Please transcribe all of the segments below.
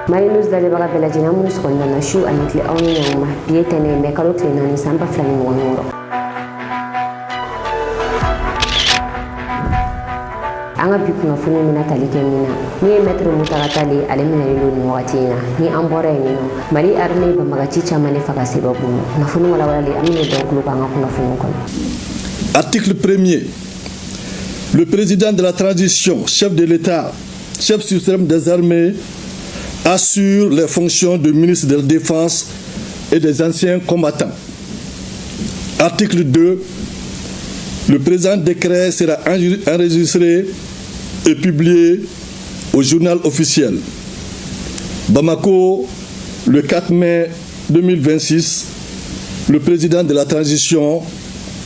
Marinus Dalibaga Belagina Muscona, shoe and little only Pietene, Mecalotin, and Samba Flaming one more. Anga people of Funu Natali Kemina, near Metro Mutaratali, Alemina Watina, near Ambore, Mali Arme, Bamagachicha Manifacasibabu, Nafunu Lavali, Amine Doklupanga Funukon. Article 1er. Le président de la transition, chef de l'État, chef suprême des armées, assure les fonctions de ministre de la Défense et des anciens combattants. Article 2. Le présent décret sera enregistré et publié au journal officiel. Bamako, le 4 mai 2026, le président de la transition,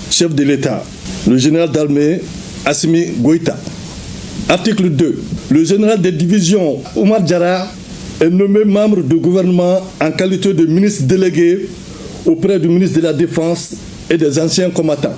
chef de l'État, le général d'armée Assimi Goïta. Article 2. Le général des divisions Oumar Diarra est nommé membre du gouvernement en qualité de ministre délégué auprès du ministre de la Défense et des anciens combattants.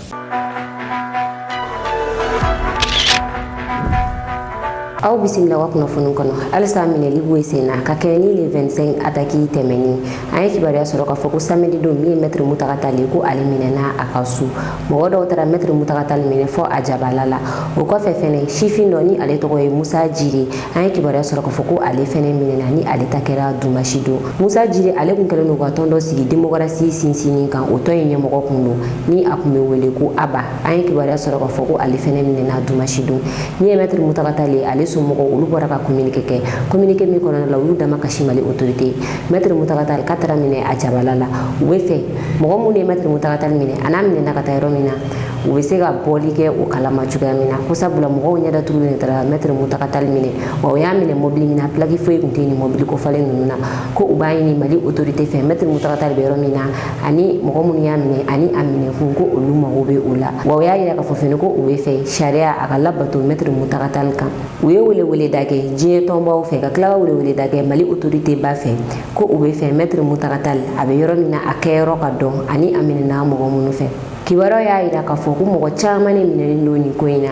Au bisimila wa kuna funu kono alisa mine libu esena ka keni le 25 ataki temeni ay kibari asoro ka foku samedi do mi metre mutakatali ko alimine na akasu mo do tara metre mutakatali mine fo ajabalala o ko fefene shifino ni ale to ko Musa Jiri ay kibari asoro ka foku ale fene mine na ni ale takera dumashido Musa Jiri ale kun kele no ko tondo sigi demokrasi sinsini kan o to yenye mo ko kunu ni akume wele ko aba ay kibari asoro ka foku ale fene mine na dumashido ni metre mutakatali ale mɔgɔ olu bɔra ka communiquer mi kɔnɔ la olu dama kasi Mali autorité maître Mutakatal katara minɛ a jabala la u bɛ fɛ mɔgɔ mun ye maître Mutakatal minɛ ana minɛ na ka taa yɔrɔ min na u bɛ se ka bɔli kɛ o kalama cogoya min na ko sabula mɔgɔw ɲɛda tugu de taara maître Mutakatal minɛ wa o y'a minɛ mobili min na plaque foyi kun tɛ ni mobili kofalen ninnu na ko u b'a ɲini Mali autorité fɛ maître Mutakatal bɛ yɔrɔ min na ani mɔgɔ minnu y'a minɛ ani a minɛ kun ko olu mago bɛ o la wa o y'a yira k'a fɔ fɛnɛ ko u bɛ fɛ sariya a ka labato maître Mutakatal kan u ye wele dake diɲɛ tɔnbaw fɛ ka tila ka wele dake Mali autorité ba fɛ ko u bɛ fɛ maître Mutakatal a bɛ yɔrɔ min na a kɛyɔrɔ ka dɔn ani a minɛna mɔgɔ minnu fɛ kibaruya y'a yira k'a fɔ ko mɔgɔ caman ne minɛnen don nin ko in na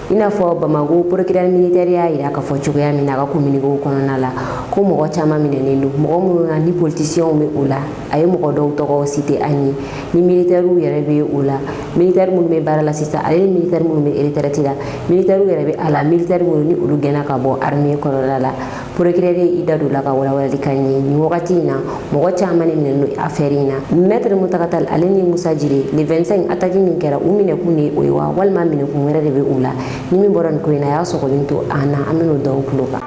i n'a fɔ Bamako procureur militaire y'a yira k'a fɔ cogoya min na a ka communiqué kɔnɔna la ko mɔgɔ caman minɛnen don mɔgɔ minnu na ni politiciens bɛ o la a ye mɔgɔ dɔw tɔgɔ cité an ye ni militaires yɛrɛ bɛ o la militaire minnu bɛ baara la sisan ale ni militaire minnu bɛ retraite la militaire yɛrɛ bɛ a la militaire minnu ni olu gɛnna ka bɔ armée kɔnɔna la procureur i da don la ka walawalali ka ɲɛ nin wagati in na mɔgɔ caman ne minɛnen don affaire in na maître Mutakatal ale ni Musa Jire le 25 attaque min kɛra u minɛkun de o ye wa walima minɛkun wɛrɛ de bɛ u la ni min bɔra nin ko in na a y'a sɔgɔlen to an na an bɛn'o dɔw tulo kan.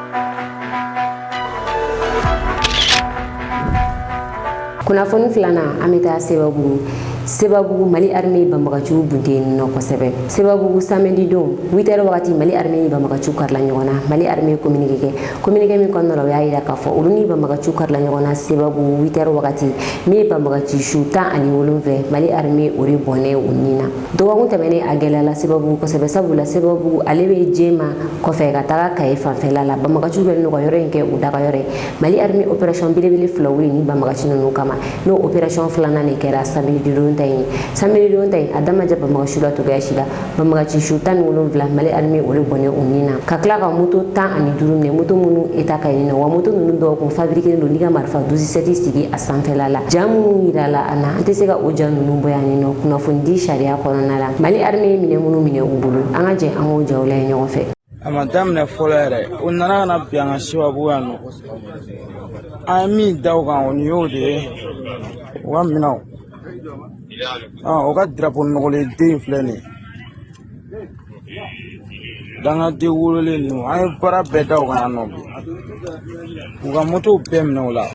Kunnafoni filanan an bɛ taa Sebabugu Mali armée Banbagaciw bunte nɔ kosɛbɛ Sebabugu samedi don 8h wagati Mali armée Banbagaciw karila ɲɔgɔn na Mali armée communiqué min kɔnɔna la o y'a yira k'a fɔ olu ni Banbagaciw karila ɲɔgɔn na Sebabugu 8h wagati min ye Banbagaci su 17 Mali armée o de bɔnɛ o ni na dɔgɔkun tɛmɛnen a gɛlɛyala Sebabugu kosɛbɛ sabula Sebabugu ale bɛ jema kɔfɛ ka taga Kaye fanfɛla la Banbagaciw bɛ n'u ka yɔrɔ in kɛ u daga yɔrɔ Mali armée opération belebele fila wuli ni Banbagaci ninnu kama n'o opération filanan de kɛra samedi don samedi don tayi a damaja Banbagaciw la togoya si la Banbagaci su 17 Mali armée o de bɔnɛ o ni na ka tila ka moto 15 minɛ moto minnu état ka ɲi na wa moto ninnu dɔw kun fabriqué don ni ka marifa 17 sigi a sanfɛla la ja minnu yira la an na an tɛ se ka o ja ninnu bɔ yan nɔ kunnafoni di sariya kɔnɔna la Mali armée minɛ minnu minɛ u bolo an ka jɛ an k'o jaw la ɲɔgɔn fɛ a ma daminɛ fɔlɔ yɛrɛ o nana ka na bi an ka Sebabugu yan nɔ an ye min da o kan o ni y'o de ye u ka minɛnw o ka drapeau nɔgɔlen den filɛ nin ye dangaden wololen ninnu an ye baara bɛɛ da o kan yan nɔ bi u ka moto bɛɛ minɛ o la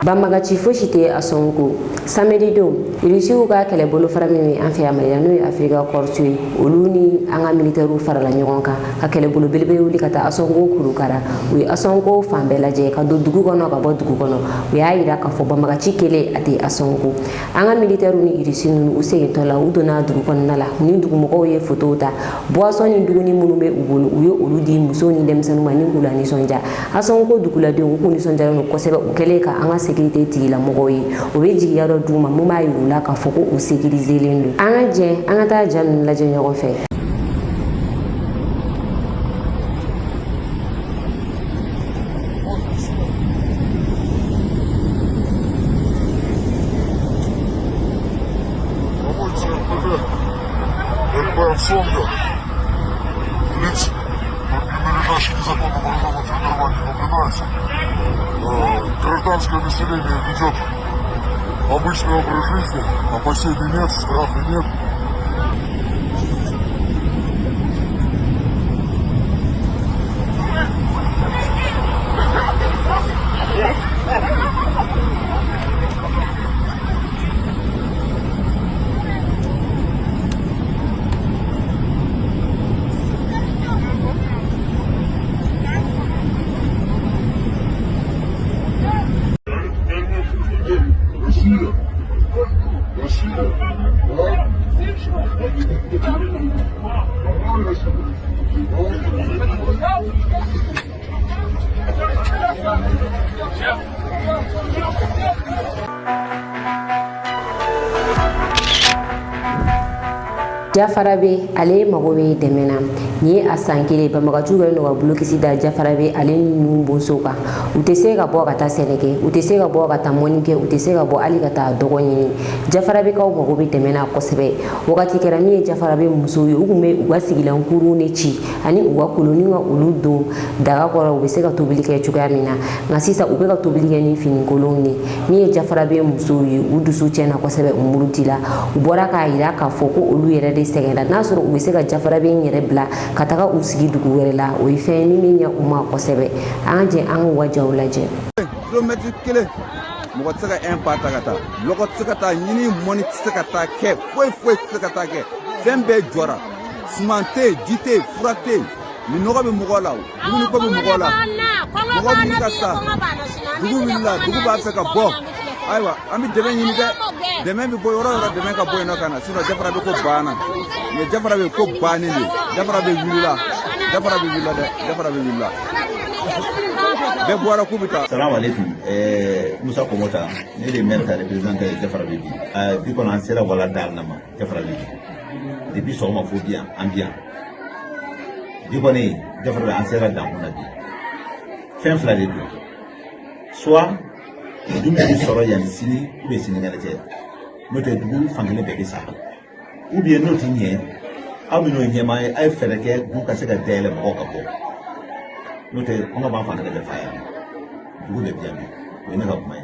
Banbagaci fosi tɛ a sɔn ko samedi don Rusiw ka kɛlɛbolo fara min an fɛ yan Mali la n'o ye Afrika Corps ye olu ni an ka militaires farala ɲɔgɔn kan ka kɛlɛbolo belebele wuli ka taa Asongo Kurukara u ye Asongo fan bɛɛ lajɛ ka don dugu kɔnɔ ka bɔ dugu kɔnɔ u y'a yira k'a fɔ Banbagaci kelen a tɛ Asongo an ka militaires ni Rusiw ninnu u segintɔ la u donna dugu kɔnɔna la u ni dugumɔgɔw ye photo ta boisson ni dumuni minnu bɛ u bolo u ye olu di musow ni denmisɛnninw ma ni k'u la nisɔndiya Asongo duguladenw u k'u nisɔndiyalen don kosɛbɛ u kɛlen ka an ka sécurité tigilamɔgɔw ye u bɛ jigiya dɔ d'u ma mun b'a yira u la k'a fɔ ko u sécuriselen don an ka jɛ an ka taa ja ninnu lajɛ ɲɔgɔn fɛ Гражданское население ведет обычный образ жизни, опасений нет, страха нет. Jafarabe ale mago be dɛmɛ na ni ye a san kelen banbagaju bɛ n'u ka bulukisi da Jafarabe ale ni nun bonso kan u tɛ se ka bɔ ka taa sɛnɛ kɛ u tɛ se ka bɔ ka taa mɔni kɛ u tɛ se ka bɔ hali ka taa dɔgɔ ɲini Jafarabe kaw mago be dɛmɛ na kosɛbɛ wagati kɛra min ye Jafarabe musow ye u kun bɛ u ka sigilankurun de ci ani u ka koloni ka olu don daga kɔrɔ u bɛ se ka tobili kɛ cogoya min na nka sisan u bɛ ka tobili kɛ ni finikolonw de min ye Jafarabe musow ye u dusu tiɲɛna kosɛbɛ u muruti la u bɔra k'a yira k'a fɔ ko olu yɛrɛ de sɛgɛnna n'a sɔrɔ u bɛ se ka Jafarabe in yɛrɛ bila ka taga u sigi dugu wɛrɛ la o ye fɛn ni min ɲɛ u ma kosɛbɛ an ka jɛ an k'u ka jaw lajɛ. Kilomètre kelen mɔgɔ tɛ se ka un pas ta ka taa lɔgɔ tɛ se ka taa ɲini mɔni tɛ se ka taa kɛ foyi tɛ se ka taa kɛ fɛn bɛɛ jɔra suman tɛ yen ji tɛ yen fura tɛ yen ni nɔgɔ bɛ mɔgɔ la dumuni ko bɛ mɔgɔ la mɔgɔ bɛ ka sa dugu wulila dugu b'a fɛ ka bɔ ayiwa an bɛ dɛmɛ ɲini dɛ dɛmɛ bɛ bɔ yɔrɔ yɔrɔ dɛmɛ ka bɔ yen nɔ ka na sinon Jafarabe ko banna mais Jafarabe ko bannen de Jafarabe wulila dɛ Jafarabe wulila bɛɛ bɔra k'u bɛ taa. Salamu alaikum Musa Komota ne de maire ka représentant ye Jafarabe bi bi kɔnɔ an sera wala da na ma Jafarabe bi depuis sɔgɔma fo bi an bi yan bi kɔni Jafarabe an sera dan kunna bi fɛn fila de don soit dumuni sɔrɔ yan sini ou bien sinikɛnɛ cɛ n'o tɛ dugu fankelen bɛɛ bɛ sa ou bien n'o tɛ ɲɛ aw bɛ n'o ɲɛmaa ye a ye fɛɛrɛ kɛ dugu ka se ka dayɛlɛ mɔgɔw ka bɔ n'o tɛ kɔngɔ b'an fan bɛɛ fa yan dugu bɛ biyan bi o ye ne ka kuma ye.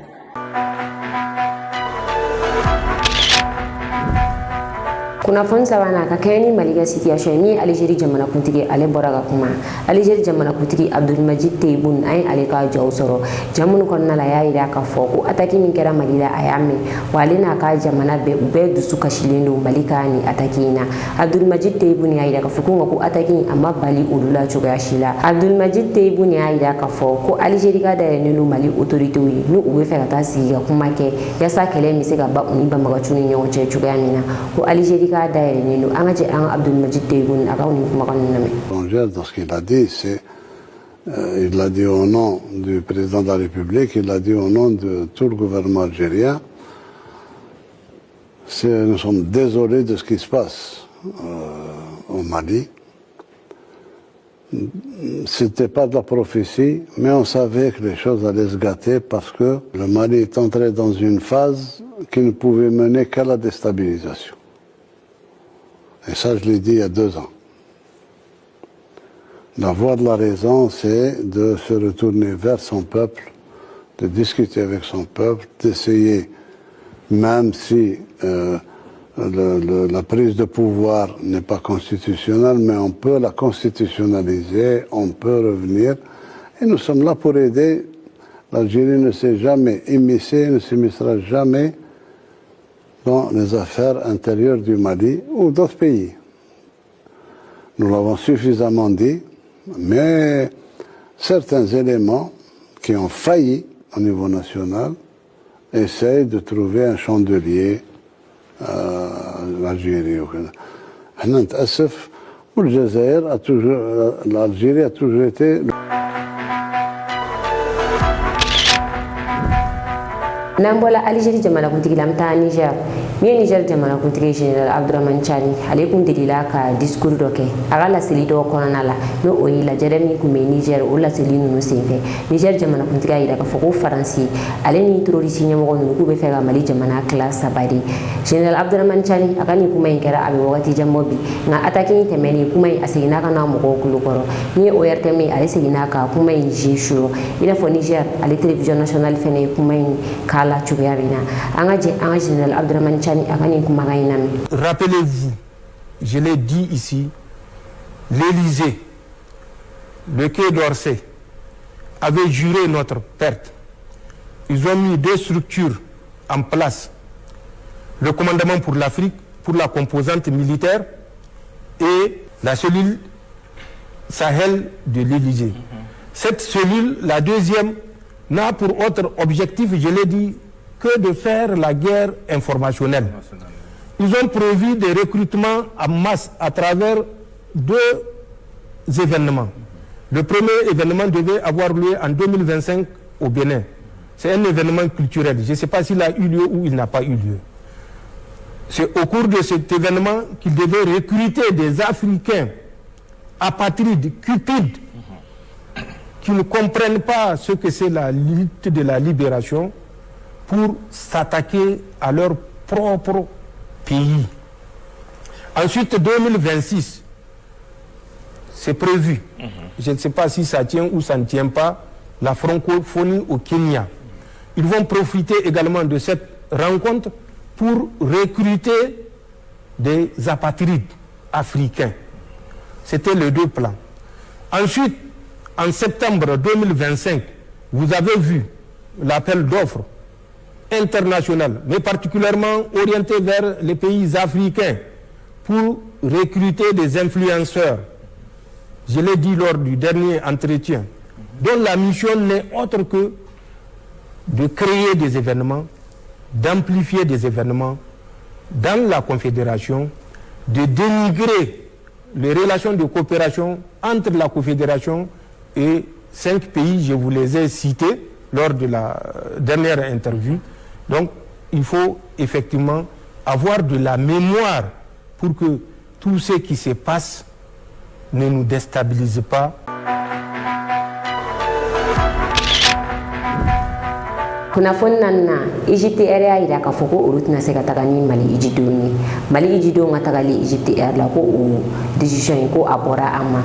Kunnafoni sabanan ka kɛɲɛ ni Mali ka situation ye min ye Aligérie jamanakuntigi ale bɔra ka kuma Aligérie jamanakuntigi Abdulmajid Tebboune an ye ale ka jaw sɔrɔ ja minnu kɔnɔna la a y'a yira k'a fɔ ko attaque min kɛra Mali la a y'a mɛn wa ale n'a ka jamana bɛɛ u bɛɛ dusu kasilen don Mali ka nin attaque in na Abdulmajid Tebboune y'a yira k'a fɔ ko ko attaque in a ma bali olu la cogoya si la Abdulmajid Tebboune y'a yira k'a fɔ ko Aligérie ka dayɛlɛnnen don Mali autorités ye n'u bɛ fɛ ka taa sigi ka kuma kɛ yaasa kɛlɛ bɛ se ka ban u ni banbagaciw ni ɲɔgɔn cɛ cogoya min na ko Aligérie Dans ce qu'il a dit, il l'a dit au nom du président de la République, il l'a dit au nom de tout le gouvernement algérien. Nous sommes désolés de ce qui se passe au Mali. C'était pas de la prophétie, mais on savait que les choses allaient se gâter parce que le Mali est entré dans une phase qui ne pouvait mener qu'à la déstabilisation. Et ça, je l'ai dit il y a 2 ans. La voie de la raison, c'est de se retourner vers son peuple, de discuter avec son peuple, d'essayer, même si la prise de pouvoir n'est pas constitutionnelle, mais on peut la constitutionnaliser, on peut revenir. Et nous sommes là pour aider. L'Algérie ne s'est jamais immiscée, ne s'immiscera jamais dans les affaires intérieures du Mali ou d'autres pays. Nous l'avons suffisamment dit, mais certains éléments qui ont failli au niveau national essayent de trouver un chandelier à l'Algérie. L'Algérie a toujours été... N'an bɔra Aligérie jamanakuntigi la an bɛ taa Niger min Niger jamana kuntigi général Abdourahmane Tiani ale kun delila ka discours dɔ kɛ a ka laseli dɔ kɔnɔna la no o ye lajɛrɛ min kun bɛ Niger o laseli ninnu senfɛ Niger jamana kuntigi y'a yira k'a fɔ ko Faransi ale ni terroriste ɲɛmɔgɔ ninnu k'u bɛ fɛ ka Mali jamana tila saba de général Abdourahmane Tiani a ka nin kuma in kɛra a bɛ wagati jan bɔ bi nka attaque in tɛmɛnen kuma in a seginna ka na mɔgɔw kulo kɔrɔ ni ye ORTM ale seginna ka kuma in jeu sur i n'a fɔ Niger ale télévision nationale fɛnɛ ye kuma in k'a la cogoya min na an ka jɛ an ka général Abdourahmane Tiani a ka nin kumakan in lamɛn. Rappelez-vous, je l'ai dit ici, l'Élysée, le Quai d'Orsay avait juré notre perte. Ils ont mis 2 structures en place. Le commandement pour l'Afrique, pour la composante militaire, et la cellule Sahel de l'Élysée. Cette cellule, la deuxième, n'a pour autre objectif, je l'ai dit, que de faire la guerre informationnelle. Ils ont prévu des recrutements en masse à travers 2 événements. Le premier événement devait avoir lieu en 2025 au Bénin. C'est un événement culturel. Je ne sais pas s'il a eu lieu ou il n'a pas eu lieu. C'est au cours de cet événement qu'ils devaient recruter des Africains apatrides, cupides, qui ne comprennent pas ce que c'est la lutte de la libération pour s'attaquer à leur propre pays. Ensuite, 2026, c'est prévu. Je ne sais pas si ça tient ou ça ne tient pas, la francophonie au Kenya. Ils vont profiter également de cette rencontre pour recruter des apatrides africains. C'était les 2 plans. Ensuite, en septembre 2025, vous avez vu l'appel d'offres international, mais particulièrement orienté vers les pays africains pour recruter des influenceurs. Je l'ai dit lors du dernier entretien, dont la mission n'est autre que de créer des événements, d'amplifier des événements dans la Confédération, de dénigrer les relations de coopération entre la Confédération et 5 pays, je vous les ai cités lors de la dernière interview. Donc, il faut effectivement avoir de la mémoire pour que tout ce qui se passe ne nous déstabilise pas. kunnafoni na Egypte Air y'a yira k'a fɔ ko olu tɛna se ka taga ni Mali hijidenw ye Mali hijidenw ka tagali Egypte Air la ko o décision in ko a bɔra a ma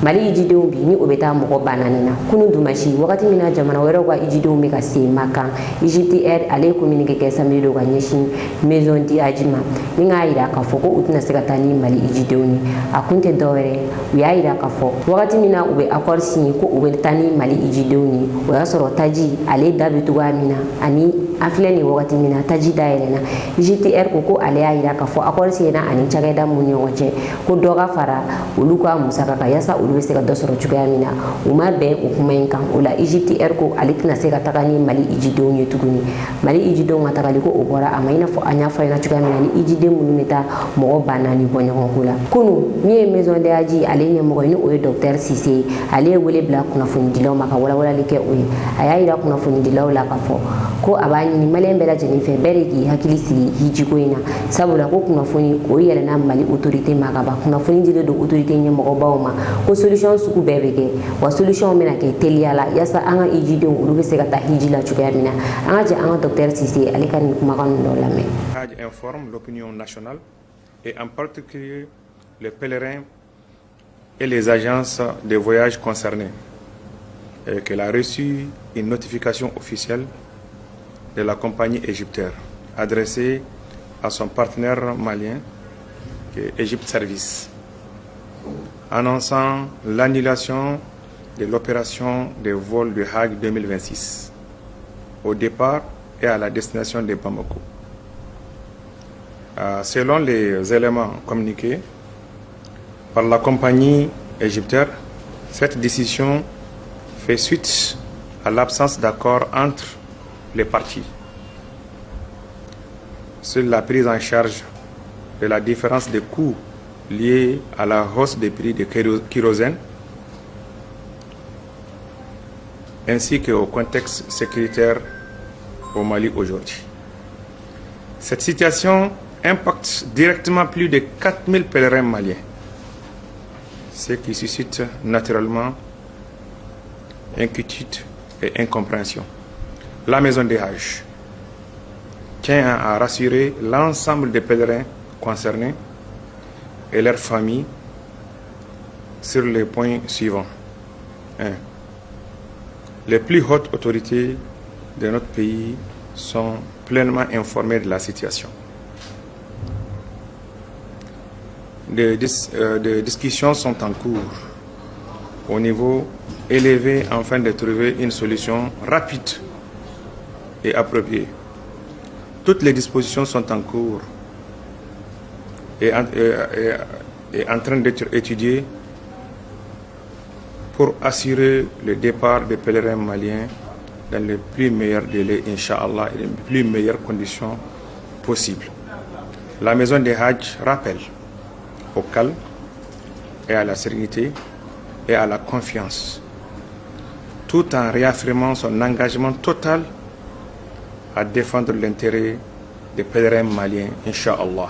Mali hijidenw bi ni o bɛ taa mɔgɔ 40 na kunu dumasi wagati min na jamana wɛrɛw ka hijidenw bɛ ka se Makan Egypte Air ale ye communiqué kɛ samedi don ka ɲɛsin maison di Aji ma ni k'a yira k'a fɔ ko u tɛna se ka taa ni Mali hijidenw ye a kun tɛ dɔwɛrɛ u y'a yira k'a fɔ wagati min na u bɛ accord signé ko u bɛ taa ni Mali hijidenw ye o y'a sɔrɔ Taji ale da bɛ cogoya min na ani an filɛ nin wagati min na Taji dayɛlɛnna Egypte Air ko ale y'a yira k'a fɔ accord signé na ani cakɛda mun ɲɔgɔn cɛ ko dɔ ka fara olu ka musaka kan yaasa olu bɛ se ka dɔ sɔrɔ cogoya min na u ma bɛn o kuma in kan o la Egypte Air ko ale tɛna se ka taga ni Mali hijidenw ye tuguni Mali hijidenw ka tagali ko o bɔra a ma i n'a fɔ an y'a fɔ ɲɛna cogoya min na ni hijiden minnu bɛ taa mɔgɔ 40 bɔ ɲɔgɔn ko la kunu min ye maison de Aji ale ɲɛmɔgɔ ye ni o ye docteur Cissé ale ye wele bila kunnafonidilaw ma ka walawalali kɛ o ye a y'a yira kunnafonidilaw la k'a fɔ ko a b'a ɲini maliyɛn bɛɛ lajɛlen fɛ bɛɛ de k'i hakili sigi hijiko in na sabula ko kunnafoni o yɛlɛnna Mali autorité ma ka ban kunnafoni dilen don autorité ɲɛmɔgɔbaw ma ko solution sugu bɛɛ bɛ kɛ wa solution bɛna kɛ teliya la yaasa an ka hijidenw olu bɛ se ka taa hiji la cogoya min na an ka jɛ an ka docteur Cissé ale ka nin kumakan dɔ lamɛn. Hajj informe l'opinion nationale et en particulier les pèlerins et les agences de voyage concernées qu'elle a reçu une notification officielle de la compagnie égyptienne adressée à son partenaire malien, qui est Egypt Service, annonçant l'annulation de l'opération des vols de Hague 2026 au départ et à la destination de Bamako. Selon les éléments communiqués par la compagnie égyptienne, cette décision fait suite à l'absence d'accord entre les parties sur la prise en charge de la différence de coûts liée à la hausse des prix de kérosène ainsi qu'au contexte sécuritaire au Mali aujourd'hui. Cette situation impacte directement plus de 4000 pèlerins maliens, ce qui suscite naturellement inquiétude et incompréhension. La maison des Hajj tient à rassurer l'ensemble des pèlerins concernés et leurs familles sur les points suivants. 1. Les plus hautes autorités de notre pays sont pleinement informées de la situation. Des discussions sont en cours au niveau élevé afin de trouver une solution rapide et appropriée. Toutes les dispositions sont en cours et en train d'être étudiées pour assurer le départ des pèlerins maliens dans les plus meilleurs délais, Inch'Allah, et les plus meilleures conditions possibles. La maison des Hajj rappelle au calme et à la sérénité et à la confiance, tout en réaffirmant son engagement total à défendre l'intérêt des pèlerins maliens, Inch'Allah.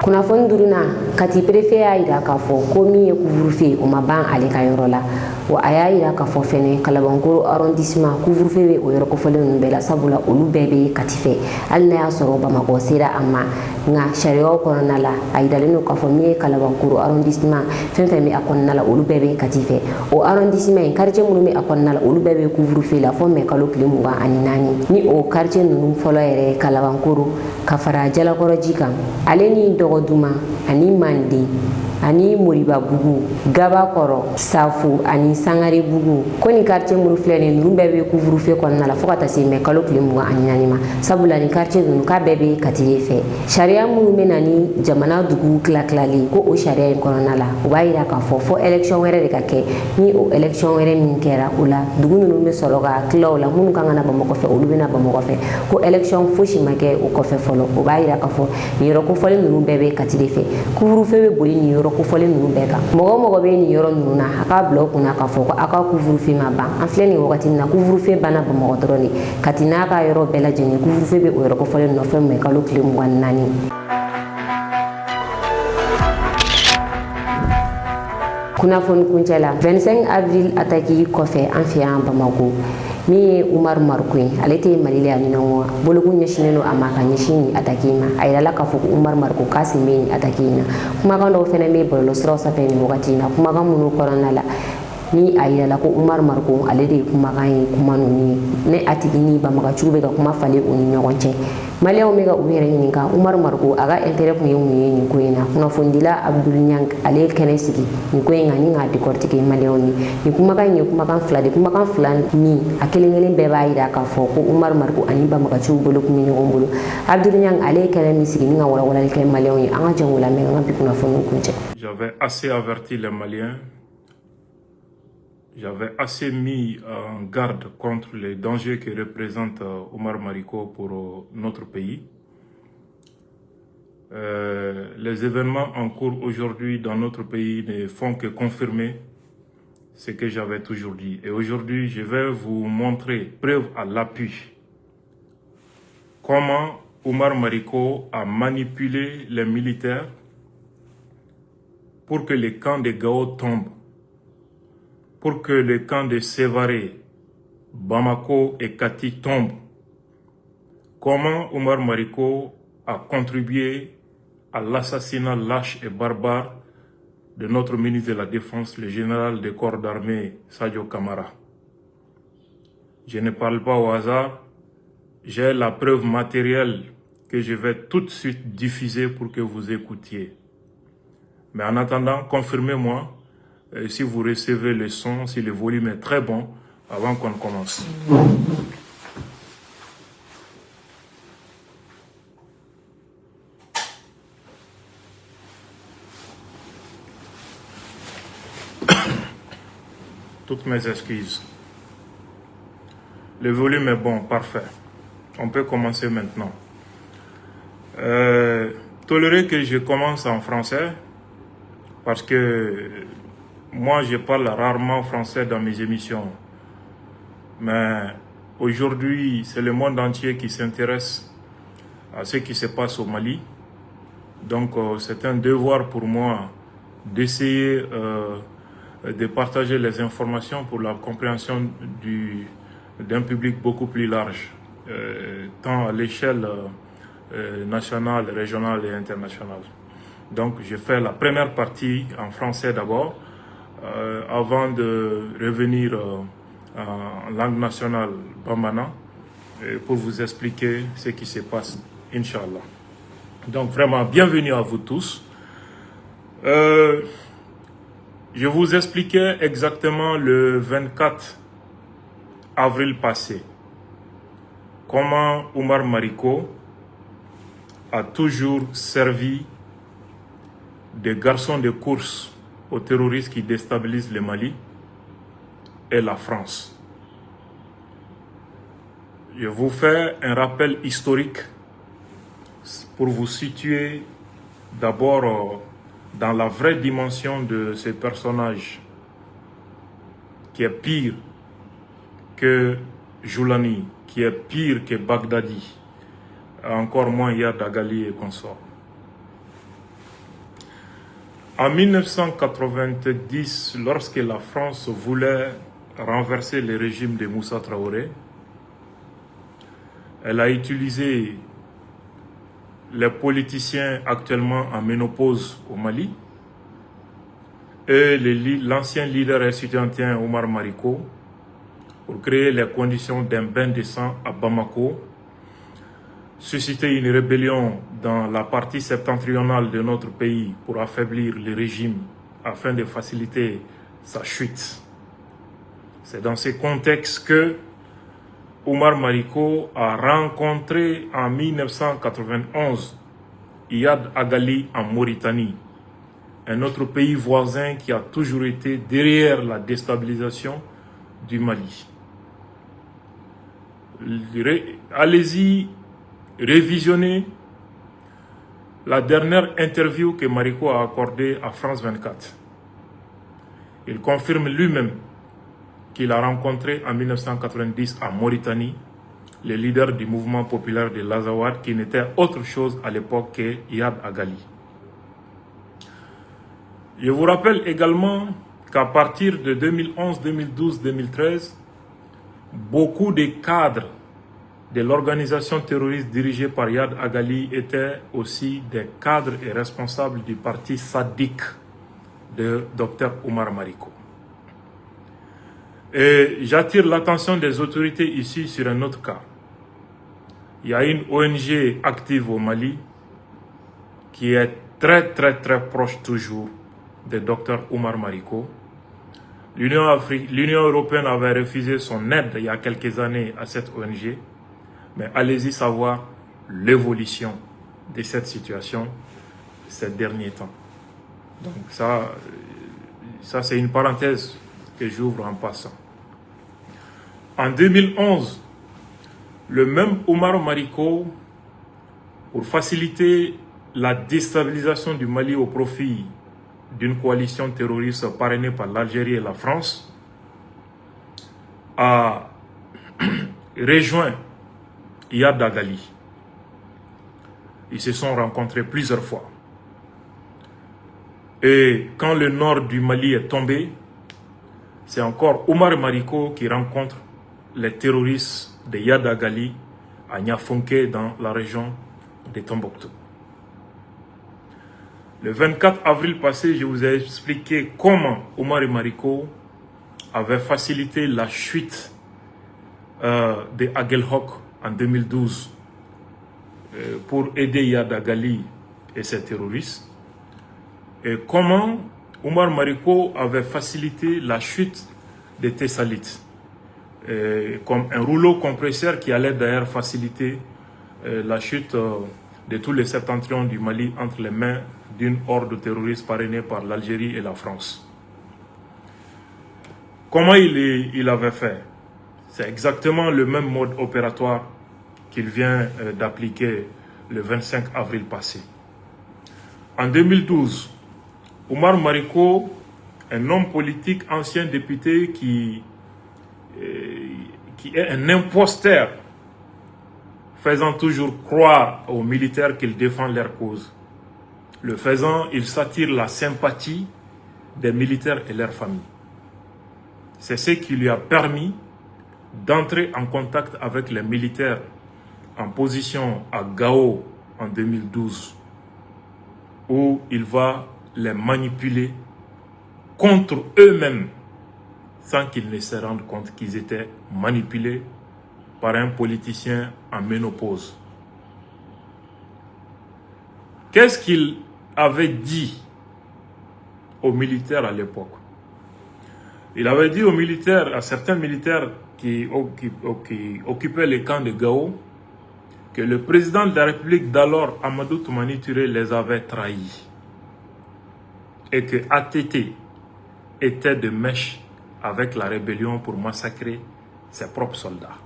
Kunnafoni duruna kati préfet y'a yira k'a fɔ ko min ye couvre-feu o ma ban ale ka yɔrɔ la wa a y'a yira k'a fɔ fɛnɛ Kalabankoro arrondissement couvre-feu bɛ o yɔrɔ kɔfɛlen ninnu bɛɛ la sabula olu bɛɛ bɛ Kati fɛ hali n'a y'a sɔrɔ Bamakɔ sera a ma nka sariyaw kɔnɔna la a yiralen don k'a fɔ min ye Kalabankoro arrondissement fɛn fɛn bɛ a kɔnɔna la olu bɛɛ bɛ Kati fɛ o arrondissement in quartier minnu bɛ a kɔnɔna la olu bɛɛ bɛ couvre-feu la fo mai kalo tile 24 ni o quartier ninnu fɔlɔ yɛrɛ ye Kalabankoro ka fara Jalakɔrɔji kan ale ni Dɔgɔduma ani Mande ani Moribabugu Gabakɔrɔ Safu ani Sangarebugu ko ni quartier minnu filɛ nin ninnu bɛɛ bɛ couvre-feu kɔnɔna la fo ka taa se mai kalo tile 24 ma sabula ni quartier ninnu k'a bɛɛ bɛ Kati de fɛ sariya minnu bɛ na ni jamana dugu tilatilali ko o sariya in kɔnɔna la o b'a yira k'a fɔ fo élection wɛrɛ de ka kɛ ni o élection wɛrɛ min kɛra o la dugu ninnu bɛ sɔrɔ ka tila o la minnu kan ka na Bamakɔ fɛ olu bɛ na Bamakɔ fɛ ko élection fosi ma kɛ o kɔfɛ fɔlɔ o b'a yira k'a fɔ nin yɔrɔ kofɔlen ninnu bɛɛ bɛ Kati de fɛ couvre-feu bɛ boli nin yɔrɔ kofɔlen ninnu bɛɛ kan mɔgɔ o mɔgɔ bɛ nin yɔrɔ ninnu na a k'a bila o kunna k'a fɔ ko a ka couvre-feu ma ban an filɛ nin wagati min na couvre-feu banna Bamakɔ dɔrɔn de Kati n'a ka yɔrɔ bɛɛ lajɛlen couvre-feu bɛ o yɔrɔ kofɔlen nɔfɛ mai kalo tile 24. Kunnafoni kuncɛ la 25 avril ataki kɔfɛ an fɛ yan Bamakɔ min ye Umaru Mariko ye ale tɛ Mali la yan nɔ bolokun ɲɛsinnen don a ma ka ɲɛsin nin ataki in ma a yirala k'a fɔ ko Umaru Mariko k'a sen bɛ nin ataki in na kumakan dɔw fɛnɛ bɛ bɔlɔlɔsiraw sanfɛ nin wagati in na kumakan minnu kɔnɔna la ni a yirala ko Umaru Mariko ale de ye kumakan ye kuma ninnu ye ne a tigi ni Banbagaciw bɛ ka kuma falen u ni ɲɔgɔn cɛ Maliyɛnw bɛ ka u yɛrɛ ɲininka Umaru Mariko a ka intérêt kun ye mun ye nin ko in na kunnafonidila Abdul Niang ale ye kɛnɛ sigi nin ko in kan ni k'a décortiquer Maliyɛnw ye nin kumakan in ye kumakan fila de kumakan fila min a kelen kelen bɛɛ b'a yira k'a fɔ ko Umaru Mariko ani Banbagaciw bolo kun bɛ ɲɔgɔn bolo Abdul Niang ale ye kɛnɛ min sigi ni ka walawalali kɛ Maliyɛnw ye an ka jɛn k'o lamɛn an ka bi kunnafoniw kuncɛ. J'avais assez averti les Maliens. J'avais assez mis en garde contre les dangers que représente Umaru Mariko pour notre pays. Les événements en cours aujourd'hui dans notre pays ne font que confirmer ce que j'avais toujours dit. Et aujourd'hui, je vais vous montrer, preuve à l'appui, comment Umaru Mariko a manipulé les militaires pour que les camps de Gao tombent, pour que le camp de Sévaré, Bamako et Kati tombent. Comment Umaru Mariko a contribué à l'assassinat lâche et barbare de notre ministre de la Défense, le général des corps d'armée Sadio Kamara. Je ne parle pas au hasard, j'ai la preuve matérielle que je vais tout de suite diffuser pour que vous écoutiez. Mais en attendant, confirmez-moi si vous recevez le son, si le volume est très bon, avant qu'on commence. Toutes mes excuses. Le volume est bon, parfait. On peut commencer maintenant. Tolérez que je commence en français, parce que moi je parle rarement français dans mes émissions. Mais aujourd'hui, c'est le monde entier qui s'intéresse à ce qui se passe au Mali. Donc, c'est un devoir pour moi d'essayer de partager les informations pour la compréhension d'un public beaucoup plus large, tant à l'échelle nationale, régionale et internationale. Donc, je fais la première partie en français d'abord, avant de revenir en langue nationale bambana, pour vous expliquer ce qui se passe, Inch'Allah. Donc, vraiment, bienvenue à vous tous. Je vous expliquais exactement le 24 avril passé comment Oumar Mariko a toujours servi de garçon de course aux terroristes qui déstabilisent le Mali et la France. Je vous fais un rappel historique pour vous situer d'abord dans la vraie dimension de ce personnage qui est pire que Joulani, qui est pire que Baghdadi, encore moins Yad Agali et consorts. En 1990, lorsque la France voulait renverser le régime de Moussa Traoré, elle a utilisé les politiciens actuellement en ménopause au Mali et l'ancien leader estudiantien Oumar Mariko pour créer les conditions d'un bain de sang à Bamako, susciter une rébellion dans la partie septentrionale de notre pays pour affaiblir le régime afin de faciliter sa chute. C'est dans ce contexte que Oumar Mariko a rencontré en 1991 Iyad Agali en Mauritanie, un autre pays voisin qui a toujours été derrière la déstabilisation du Mali. Allez-y révisionner la dernière interview que Mariko a accordée à France 24. Il confirme lui-même qu'il a rencontré en 1990 en Mauritanie le leader du mouvement populaire de l'Azawad qui n'était autre chose à l'époque que Iyad Agali. Je vous rappelle également qu'à partir de 2011, 2012, 2013, beaucoup de cadres de l'organisation terroriste dirigée par Iyad Agali étaient aussi des cadres et responsables du parti Sadiq de Dr Oumar Mariko. Et j'attire l'attention des autorités ici sur un autre cas. Il y a une ONG active au Mali qui est très proche toujours de Dr Oumar Mariko. L'Union européenne avait refusé son aide il y a quelques années à cette ONG. Mais allez-y savoir l'évolution de cette situation ces derniers temps. Donc ça c'est une parenthèse que j'ouvre en passant. En 2011, le même Oumar Mariko, pour faciliter la déstabilisation du Mali au profit d'une coalition terroriste parrainée par l'Algérie et la France, a rejoint Iyad Agali. Ils se sont rencontrés plusieurs fois. Et quand le nord du Mali est tombé, c'est encore Oumar Mariko qui rencontre les terroristes de Iyad Agali à Niafonké dans la région de Tombouctou. Le 24 avril passé, je vous ai expliqué comment Oumar Mariko avait facilité la chute de Aguelhok en 2012 pour aider Iyad Agali et ses terroristes, et comment Oumar Mariko avait facilité la chute des Tessalites comme un rouleau compresseur qui allait d'ailleurs faciliter la chute de tous les septentrions du Mali entre les mains d'une horde terroriste parrainée par l'Algérie et la France. Comment il avait fait? C'est exactement le même mode opératoire qu'il vient d'appliquer le 25 avril passé. En 2012, Oumar Mariko, un homme politique, ancien député qui qui est un imposteur, faisant toujours croire aux militaires qu'ils défendent leur cause. Le faisant, il s'attire la sympathie des militaires et leurs familles. C'est ce qui lui a permis d'entrer en contact avec les militaires en position à Gao en 2012, où il va les manipuler contre eux-mêmes sans qu'ils ne se rendent compte qu'ils étaient manipulés par un politicien en ménopause. Qu'est-ce qu'il avait dit aux militaires à l'époque? Il avait dit aux militaires, à certains militaires qui occupaient les camps de Gao, que le président de la République d'alors, Amadou Toumani Touré, les avait trahis. Et que ATT était de mèche avec la rébellion pour massacrer ses propres soldats.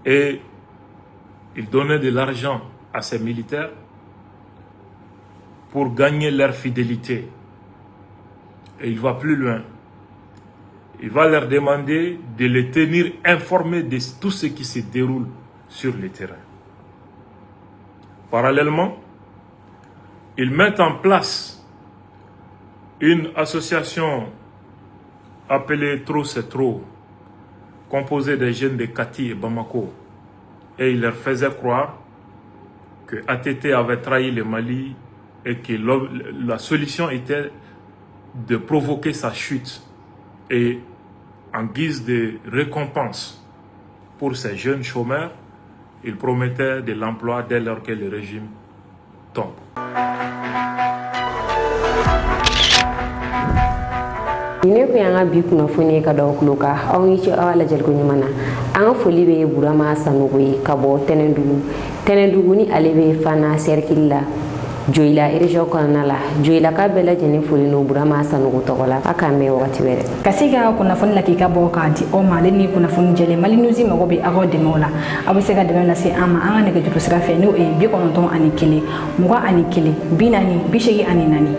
Et il donnait de l'argent à ses militaires pour gagner leur fidélité. Et il va plus loin. Il va leur demander de les tenir informés de tout ce qui se déroule sur le terrain. Parallèlement, ils mettent en place une association appelée Trop c'est trop, composée des jeunes de Kati et Bamako. Et ils leur faisaient croire que ATT avait trahi le Mali et que la solution était de provoquer sa chute. Et en guise de récompense pour ces jeunes chômeurs, ils promettaient de l'emploi dès lors que le régime tombe. ne ko yanga bi kuna foni ka daw kluka aw ni ci awala jel ko nyumana an foli be burama sanugo ka bo tenendugu ni alebe fana serkilla joila région konala joila ka bela jeni foli no burama sanugo togola aka me wakati were kasiga kuna foni la kika bo ka di o male ni kuna foni jele mali nuzi mago be ago de mola abu sega de na se ama anga ne ke jutu sira fe no e bi kono ton ani kele muga ani kele binani bishegi ani nani